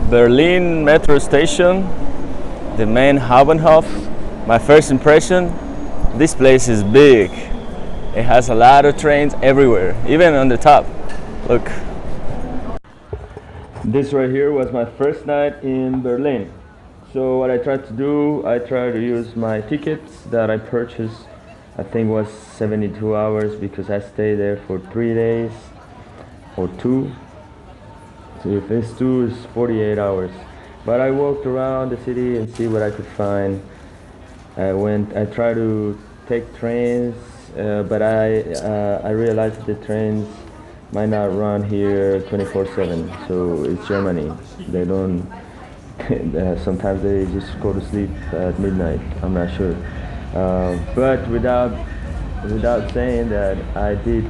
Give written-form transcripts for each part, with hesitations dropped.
Berlin metro station, the main Hauptbahnhof. My first impression, this place is big. It has a lot of trains everywhere, even on the top. Look. This right here was my first night in Berlin. So what I tried to do, I tried to use my tickets that I purchased, I think was 72 hours because I stayed there for 3 days or 2. So if it's 2, it's 48 hours. But I walked around the city and see what I could find. I tried to take trains, but I realized that the trains might not run here 24/7. So it's Germany. They don't. Sometimes they just go to sleep at midnight. I'm not sure. But without saying that, I did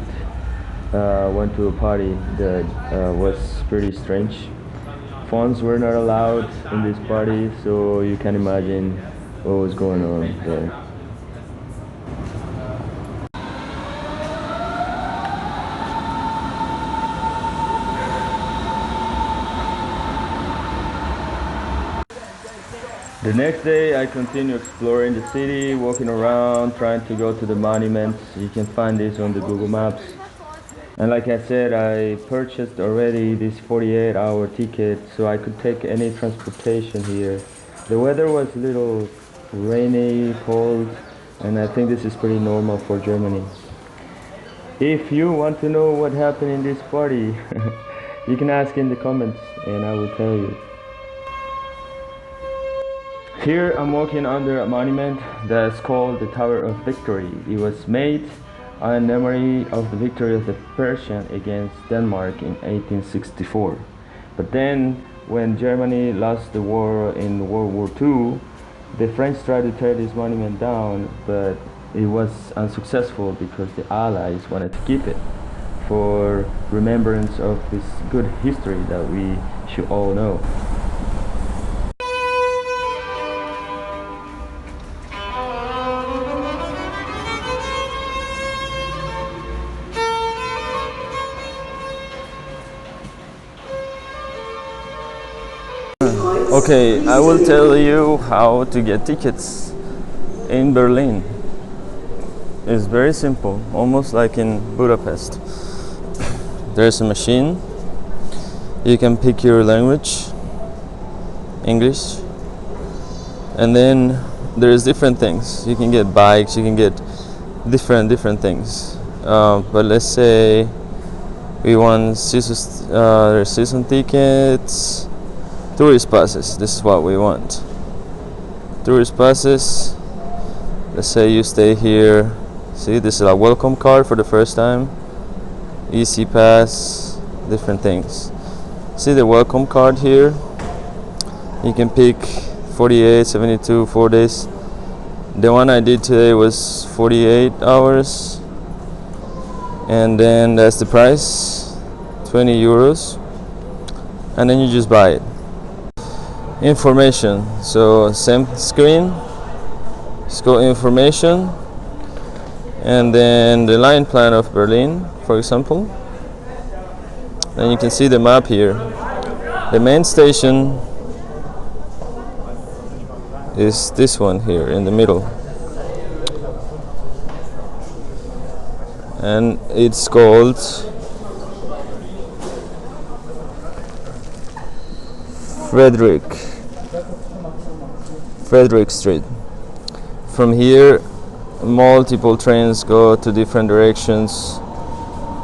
went to a party that was pretty strange. Phones were not allowed in this party, so you can imagine what was going on there. The next day I continue exploring the city, walking around, trying to go to the monuments. You can find this on the Google Maps. And like I said, I purchased already this 48-hour ticket so I could take any transportation here. The weather was a little rainy, cold, and I think this is pretty normal for Germany. If you want to know what happened in this party, you can ask in the comments and I will tell you. Here I'm walking under a monument that's called the Tower of Victory. It was made in memory of the victory of the Persians against Denmark in 1864. But then, when Germany lost the war in World War II, the French tried to tear this monument down, but it was unsuccessful because the Allies wanted to keep it for remembrance of this good history that we should all know. Okay, I will tell you how to get tickets in Berlin. It's very simple, almost like in Budapest. There's a machine. You can pick your language, English, and then there's different things. You can get bikes, you can get different things. But let's say we want season tickets. Tourist passes, this is what we want. Tourist passes, let's say you stay here. See, this is a welcome card for the first time. Easy pass, different things. See the welcome card here? You can pick 48, 72, 4 days. The one I did today was 48 hours. And then that's the price, 20 euros. And then you just buy it. Information, so same screen, let's go information, and then the line plan of Berlin, for example. Then you can see the map here. The main station is this one here in the middle, and it's called Frederick Street. From here, multiple trains go to different directions.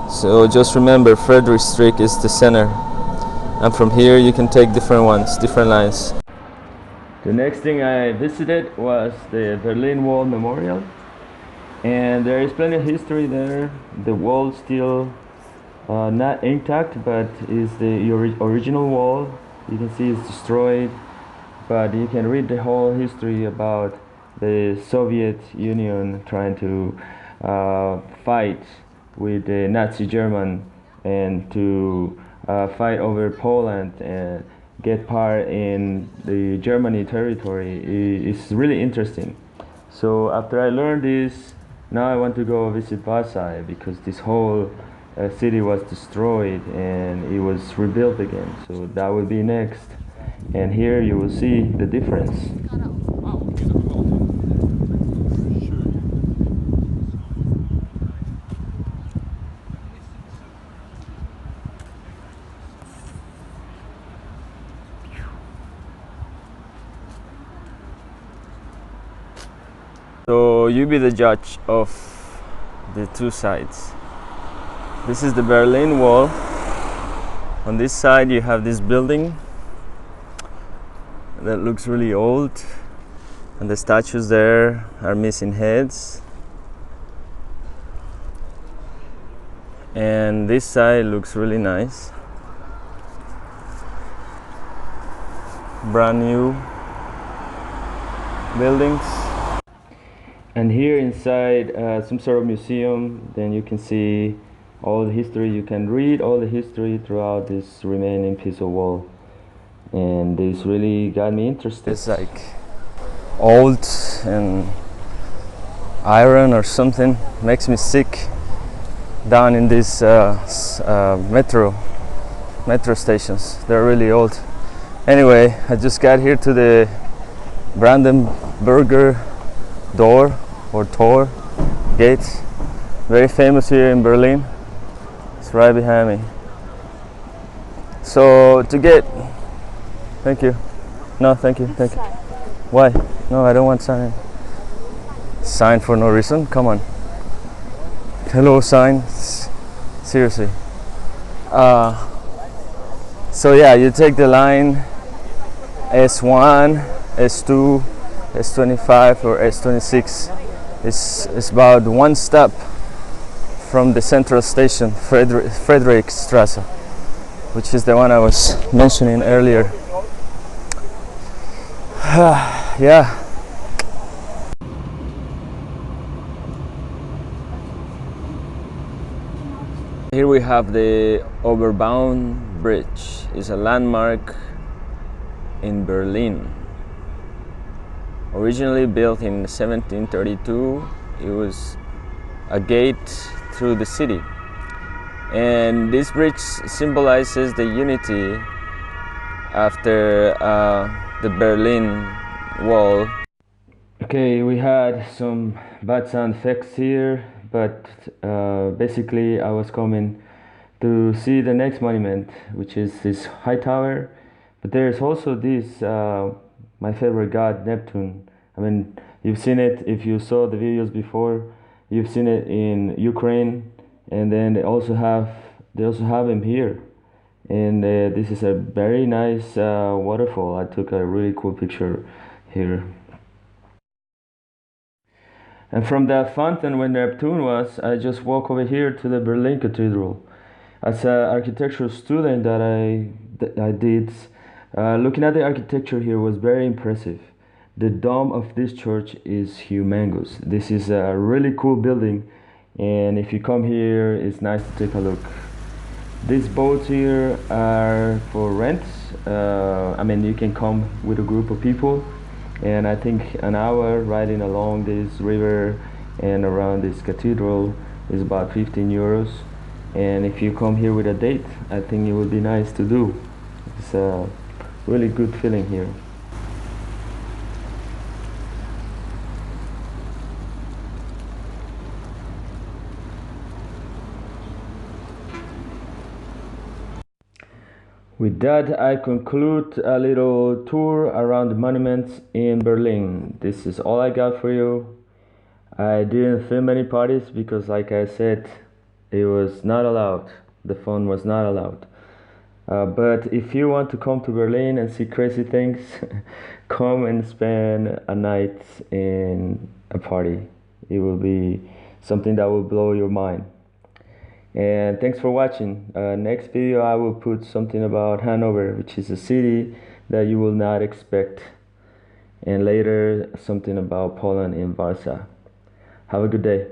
So just remember, Frederick Street is the center. And from here, you can take different ones, different lines. The next thing I visited was the Berlin Wall Memorial. And there is plenty of history there. The wall still not intact, but is the original wall. You can see it's destroyed, but you can read the whole history about the Soviet Union trying to fight with the Nazi German and to fight over Poland and get part in the Germany territory. It's really interesting. So after I learned this, now I want to go visit Versailles because this whole city was destroyed and it was rebuilt again. So that will be next. And here you will see the difference. So you be the judge of the two sides. This is the Berlin Wall. On this side you have this building that looks really old, and the statues there are missing heads. And this side looks really nice. Brand new buildings. And here inside some sort of museum, then you can see all the history. You can read all the history throughout this remaining piece of wall, and this really got me interested. It's like old and iron or something. Makes me sick down in these metro stations. They're really old. Anyway, I just got here to the Brandenburger door or Tor gate, very famous here in Berlin. It's right behind me. So to get, thank you. No, thank you, thank you. Why? No, I don't want sign. Sign for no reason. Come on. Hello sign. Seriously. So yeah, you take the line S1, S2, S25 or S26. It's about one stop from the central station, Friedrichstraße, which is the one I was mentioning earlier. Yeah. Here we have the Oberbaum Bridge. It's a landmark in Berlin. Originally built in 1732, it was a gate through the city. And this bridge symbolizes the unity after the Berlin Wall. Okay, we had some bad sound effects here, but basically I was coming to see the next monument, which is this high tower. But there's also this my favorite god, Neptune. I mean, you've seen it if you saw the videos before. You've seen it in Ukraine, and then they also have him here. And this is a very nice waterfall. I took a really cool picture here. And from that fountain where Neptune was, I just walk over here to the Berlin Cathedral. As an architectural student that I did, looking at the architecture here was very impressive. The dome of this church is humongous. This is a really cool building, and if you come here, it's nice to take a look. These boats here are for rent. I mean, you can come with a group of people, and I think an hour riding along this river and around this cathedral is about 15 euros. And if you come here with a date, I think it would be nice to do. It's a really good feeling here. With that, I conclude a little tour around the monuments in Berlin. This is all I got for you. I didn't film any parties because, like I said, it was not allowed. The phone was not allowed. But if you want to come to Berlin and see crazy things, come and spend a night in a party. It will be something that will blow your mind. And thanks for watching. Next video I will put something about Hannover, which is a city that you will not expect. And later something about Poland in Warsaw. Have a good day.